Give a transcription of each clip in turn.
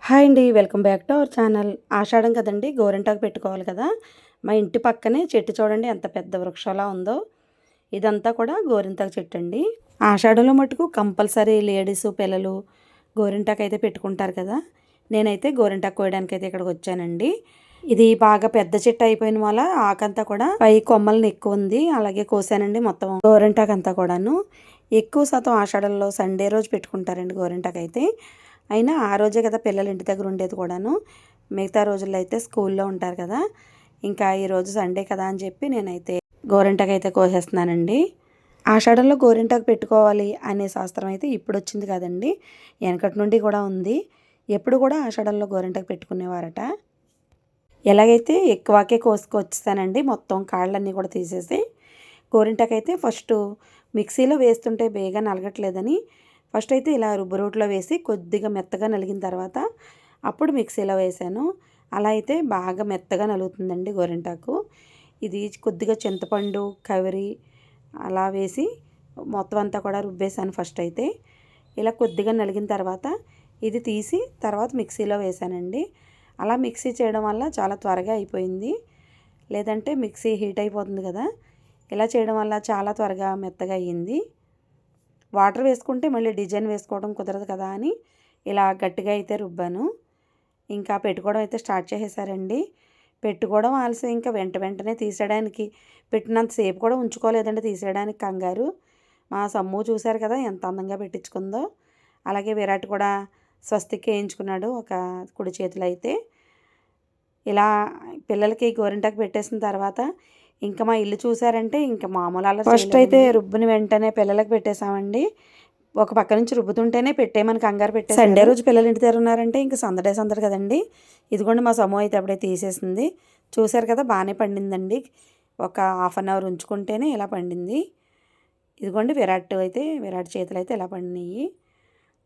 Hi అండి, welcome back to our channel. ఆషాఢం కదండి, గోరింటాకు పెట్టుకోవాలి కదా. మా ఇంటి పక్కనే చెట్టు చూడండి ఎంత పెద్ద వృక్షంలా ఉందో. ఇదంతా కూడా గోరింటాకు చెట్టు అండి. ఆషాఢంలో మటుకు కంపల్సరీ లేడీస్ పిల్లలు గోరింటాకు అయితే పెట్టుకుంటారు కదా. నేనైతే గోరింటాకు కోయడానికి అయితే ఇక్కడికి వచ్చానండి. ఇది బాగా పెద్ద చెట్టు అయిపోయిన వల్ల ఆకంతా కూడా పై కొమ్మలను ఎక్కువ ఉంది, అలాగే కోసానండి మొత్తం గోరింటాకు అంతా కూడాను. ఎక్కువ శాతం ఆషాఢంలో సండే రోజు పెట్టుకుంటారండి గోరింటాకు అయితే. అయినా ఆ రోజే కదా పిల్లలు ఇంటి దగ్గర ఉండేది కూడాను. మిగతా రోజుల్లో అయితే స్కూల్లో ఉంటారు కదా. ఇంకా ఈరోజు సండే కదా అని చెప్పి నేనైతే గోరింటాకు అయితే కోసేస్తున్నానండి. ఆషాఢంలో గోరింటాకు పెట్టుకోవాలి అనే శాస్త్రం అయితే ఇప్పుడు వచ్చింది కదండి, వెనకటి నుండి కూడా ఉంది. ఎప్పుడు కూడా ఆషాఢంలో గోరింటాకు పెట్టుకునేవారట. ఎలాగైతే ఎక్కువకే కోసుకొచ్చేస్తానండి, మొత్తం కాళ్ళన్నీ కూడా తీసేసి. గోరింటాకు అయితే ఫస్ట్ మిక్సీలో వేస్తుంటే బేగా నలగట్లేదని ఫస్ట్ అయితే ఇలా రుబ్బు రోట్లో వేసి కొద్దిగా మెత్తగా నలిగిన తర్వాత అప్పుడు మిక్సీలో వేసాను. అలా అయితే బాగా మెత్తగా నలుగుతుందండి గోరింటాకు. ఇది కొద్దిగా చింతపండు కవరి అలా వేసి మొత్తం అంతా కూడా రుబ్బేసాను ఫస్ట్ అయితే. ఇలా కొద్దిగా నలిగిన తర్వాత ఇది తీసి తర్వాత మిక్సీలో వేసానండి. అలా మిక్సీ చేయడం వల్ల చాలా త్వరగా అయిపోయింది, లేదంటే మిక్సీ హీట్ అయిపోతుంది కదా. ఇలా చేయడం వల్ల చాలా త్వరగా మెత్తగా అయ్యింది. వాటర్ వేసుకుంటే మళ్ళీ డిజైన్ వేసుకోవడం కుదరదు కదా అని ఇలా గట్టిగా అయితే రుబ్బాను. ఇంకా పెట్టుకోవడం అయితే స్టార్ట్ చేసేసారండి. పెట్టుకోవడం ఆలస్యం, ఇంకా వెంటనే తీసేయడానికి పెట్టినంతసేపు కూడా ఉంచుకోలేదండి, తీసేయడానికి కంగారు. మా సమ్ము చూశారు కదా ఎంత అందంగా పెట్టించుకుందో. అలాగే విరాట్ కూడా స్వస్తిక్ వేయించుకున్నాడు ఒక కుడి చేతిలో అయితే. ఇలా పిల్లలకి గోరింటాకు పెట్టేసిన తర్వాత ఇంకా మా ఇల్లు చూసారంటే ఇంకా మామూలు అలా ఫస్ట్ అయితే రుబ్బుని వెంటనే పిల్లలకు పెట్టేశామండి. ఒక పక్క నుంచి రుబ్బుతుంటేనే పెట్టేమని కంగారు పెట్టే. సండే రోజు పిల్లలు ఇంటి దగ్గర ఉన్నారంటే ఇంకా సందడి కదండి. ఇదిగోండి మా సమూహ అయితే అప్పుడే తీసేసింది. చూసారు కదా బాగానే పండిందండి. ఒక హాఫ్ అన్ అవర్ ఉంచుకుంటేనే ఇలా పండింది. ఇదిగోండి విరాట్ చేతులు అయితే ఇలా పండినాయి.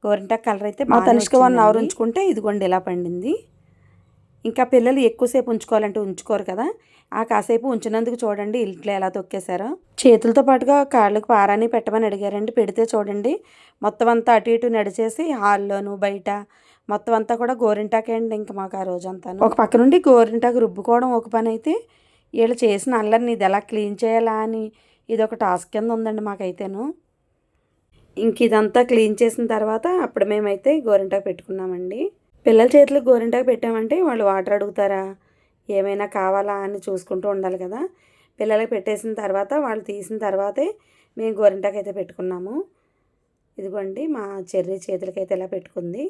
గోరింటాకు కలర్ అయితే మా తనిష్క 1 అవర్ ఉంచుకుంటే ఇదిగోండి ఇలా పండింది. ఇంకా పిల్లలు ఎక్కువసేపు ఉంచుకోవాలంటే ఉంచుకోరు కదా. ఆ కాసేపు ఉంచినందుకు చూడండి ఇంట్లో ఎలా తొక్కేశారో. చేతులతో పాటుగా కాళ్ళకు పారాని పెట్టమని అడిగారండి. పెడితే చూడండి మొత్తం అంతా అటు ఇటు నడిచేసి హాల్లోను బయట మొత్తం అంతా కూడా గోరింటాకే అండి. ఇంకా మాకు ఆ రోజంతా ఒక పక్క నుండి గోరింటాకు రుబ్బుకోవడం ఒక పని అయితే, వీళ్ళు చేసిన అల్లరిని ఇది ఎలా క్లీన్ చేయాలా అని ఇది ఒక టాస్క్ కింద ఉందండి మాకైతేను. ఇంక ఇదంతా క్లీన్ చేసిన తర్వాత అప్పుడు మేమైతే గోరింటాకు పెట్టుకున్నామండి. పిల్లల చేతులకు గోరింటాకు పెట్టామంటే వాళ్ళు వాటర్ అడుగుతారా, ఏమైనా కావాలా అని చూసుకుంటూ ఉండాలి కదా. పిల్లలకి పెట్టేసిన తర్వాత వాళ్ళు తీసిన తర్వాతే మేము గోరింటాకు అయితే పెట్టుకున్నాము. ఇదిగోండి మా చెర్రీ చేతులకైతే ఇలా పెట్టుకుంది.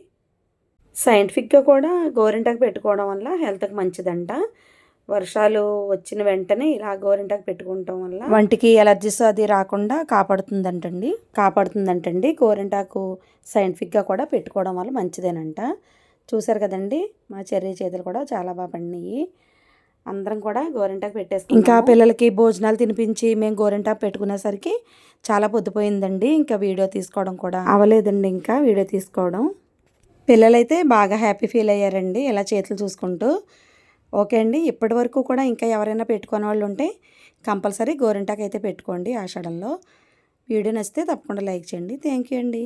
సైంటిఫిక్గా కూడా గోరింటాకు పెట్టుకోవడం వల్ల హెల్త్కి మంచిదంట. వర్షాలు వచ్చిన వెంటనే ఇలా గోరింటాకు పెట్టుకోవటం వల్ల వంటికి ఎలర్జీస్ అది రాకుండా కాపాడుతుందంటండి. గోరింటాకు సైంటిఫిక్గా కూడా పెట్టుకోవడం వల్ల మంచిదేనంట. చూసారు కదండి మా చెర్రీ చేతులు కూడా చాలా బాగా పండినాయి. అందరం కూడా గోరింటాకు పెట్టేస్తాం. ఇంకా పిల్లలకి భోజనాలు తినిపించి మేము గోరింటాకు పెట్టుకునేసరికి చాలా పొద్దుపోయిందండి. ఇంకా వీడియో తీసుకోవడం కూడా అవ్వలేదండి. ఇంకా వీడియో తీసుకోవడం పిల్లలైతే బాగా హ్యాపీ ఫీల్ అయ్యారండి ఇలా చేతులు చూసుకుంటూ. ఓకే అండి, ఇప్పటి వరకు కూడా ఇంకా ఎవరైనా పెట్టుకునే వాళ్ళు ఉంటే కంపల్సరీ గోరింటాకు అయితే పెట్టుకోండి ఆషాఢంలో. వీడియో నచ్చితే తప్పకుండా లైక్ చేయండి. థ్యాంక్ యూ అండి.